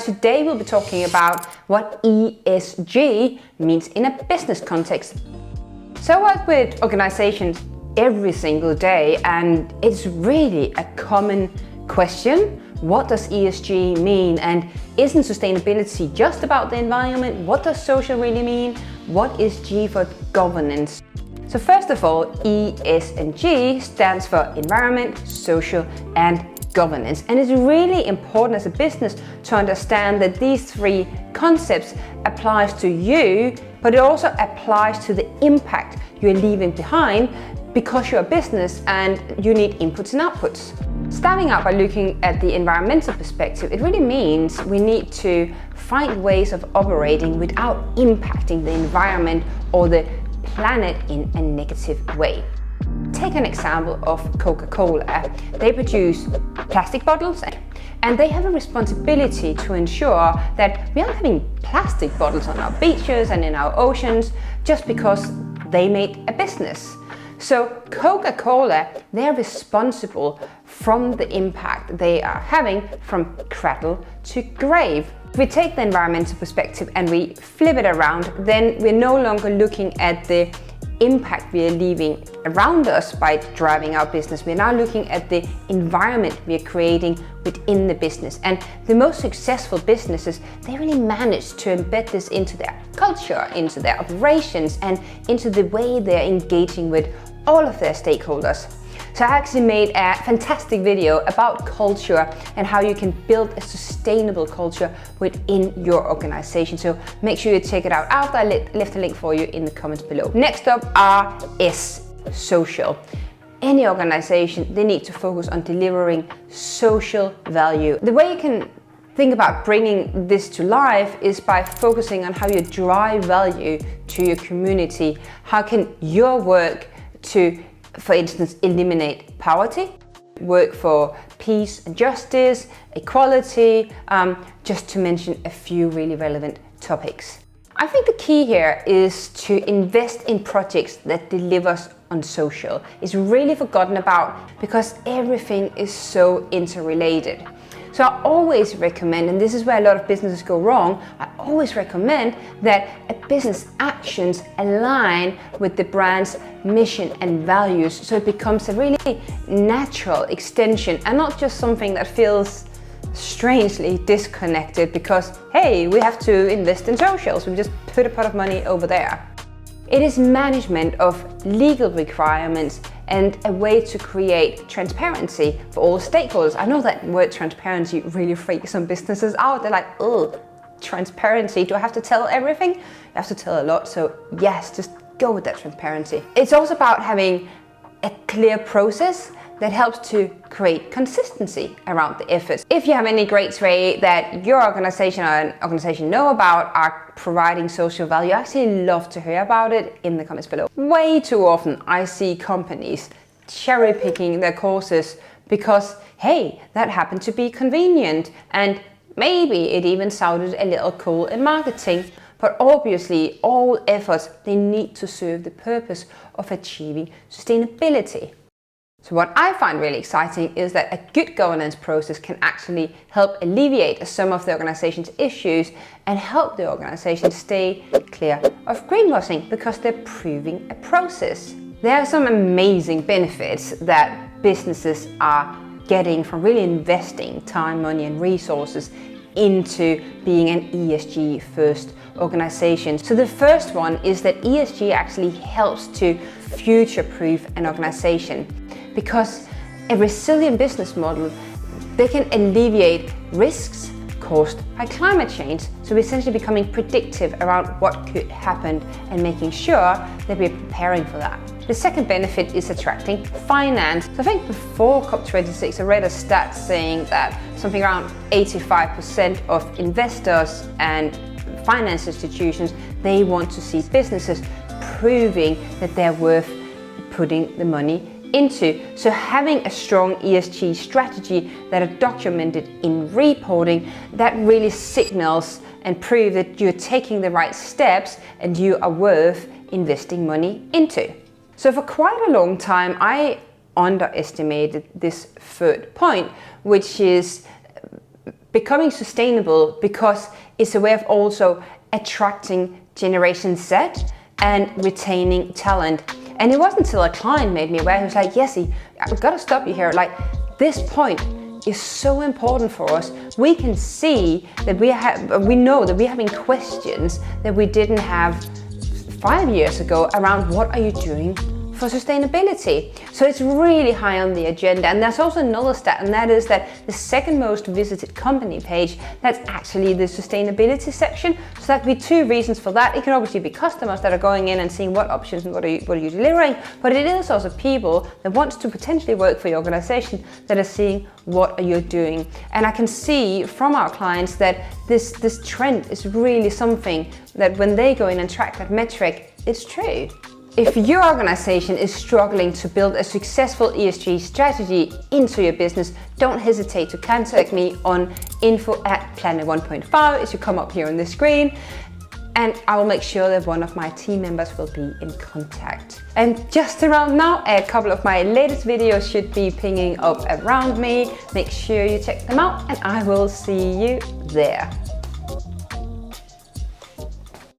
today we'll be talking about what ESG means in a business context. So I work with organizations every single day, and it's really a common question. What does ESG mean? And isn't sustainability just about the environment? What does social really mean? What is G for governance? So first of all, ESG stands for environment, social, and governance. And it's really important as a business to understand that these three concepts applies to you, but it also applies to the impact you're leaving behind because you're a business and you need inputs and outputs. Starting out by looking at the environmental perspective, it really means we need to find ways of operating without impacting the environment or the planet in a negative way. Take an example of Coca-Cola. They produce plastic bottles and they have a responsibility to ensure that we aren't having plastic bottles on our beaches and in our oceans just because they made a business. So Coca-Cola, they're responsible from the impact they are having from cradle to grave. If we take the environmental perspective and we flip it around, then we're no longer looking at the impact we are leaving around us by driving our business. We're now looking at the environment we are creating within the business. And the most successful businesses, they really manage to embed this into their culture, into their operations, and into the way they're engaging with all of their stakeholders. So I actually made a fantastic video about culture and how you can build a sustainable culture within your organization. So make sure you check it out after I left a link for you in the comments below. Next up are S, social. Any organization, they need to focus on delivering social value. The way you can think about bringing this to life is by focusing on how you drive value to your community. How can your work to, for instance, eliminate poverty, work for peace and justice, equality, just to mention a few really relevant topics. I think the key here is to invest in projects that delivers on social. It's really forgotten about because everything is so interrelated. So I always recommend, and this is where a lot of businesses go wrong, I always recommend that a business actions align with the brand's mission and values, so it becomes a really natural extension and not just something that feels strangely disconnected because, hey, we have to invest in social, so we just put a pot of money over there. It is management of legal requirements and a way to create transparency for all stakeholders. I know that word transparency really freaks some businesses out. They're like, oh, transparency, do I have to tell everything? You have to tell a lot, so yes, just go with that transparency. It's also about having a clear process that helps to create consistency around the efforts. If you have any great way that your organization or an organization know about are providing social value, I actually love to hear about it in the comments below. Way too often I see companies cherry picking their courses because, hey, that happened to be convenient and maybe it even sounded a little cool in marketing. But obviously all efforts, they need to serve the purpose of achieving sustainability. So what I find really exciting is that a good governance process can actually help alleviate some of the organization's issues and help the organization stay clear of greenwashing because they're proving a process. There are some amazing benefits that businesses are getting from really investing time, money, and resources into being an ESG first organization. So the first one is that ESG actually helps to future-proof an organization because a resilient business model, they can alleviate risks caused by climate change. So we're essentially becoming predictive around what could happen and making sure that we're preparing for that. The second benefit is attracting finance. So I think before COP26, I read a stat saying that something around 85% of investors and finance institutions, they want to see businesses proving that they're worth putting the money into. So having a strong ESG strategy that are documented in reporting, that really signals and prove that you're taking the right steps and you are worth investing money into. So for quite a long time, I underestimated this third point, which is becoming sustainable because it's a way of also attracting Generation Z and retaining talent. And it wasn't until a client made me aware, who was like, Jessie, I've got to stop you here. Like, this point is so important for us. We can see that we know that we're having questions that we didn't have 5 years ago around what are you doing for sustainability. So it's really high on the agenda. And there's also another stat, and that is that the second most visited company page, that's actually the sustainability section. So that could be two reasons for that. It can obviously be customers that are going in and seeing what options and what are you delivering, but it is also people that wants to potentially work for your organization that are seeing what are you doing. And I can see from our clients that this trend is really something that when they go in and track that metric, it's true. If your organization is struggling to build a successful ESG strategy into your business, don't hesitate to contact me on info@planet1.5 as you come up here on the screen, and I will make sure that one of my team members will be in contact. And just around now, a couple of my latest videos should be pinging up around me. Make sure you check them out, and I will see you there.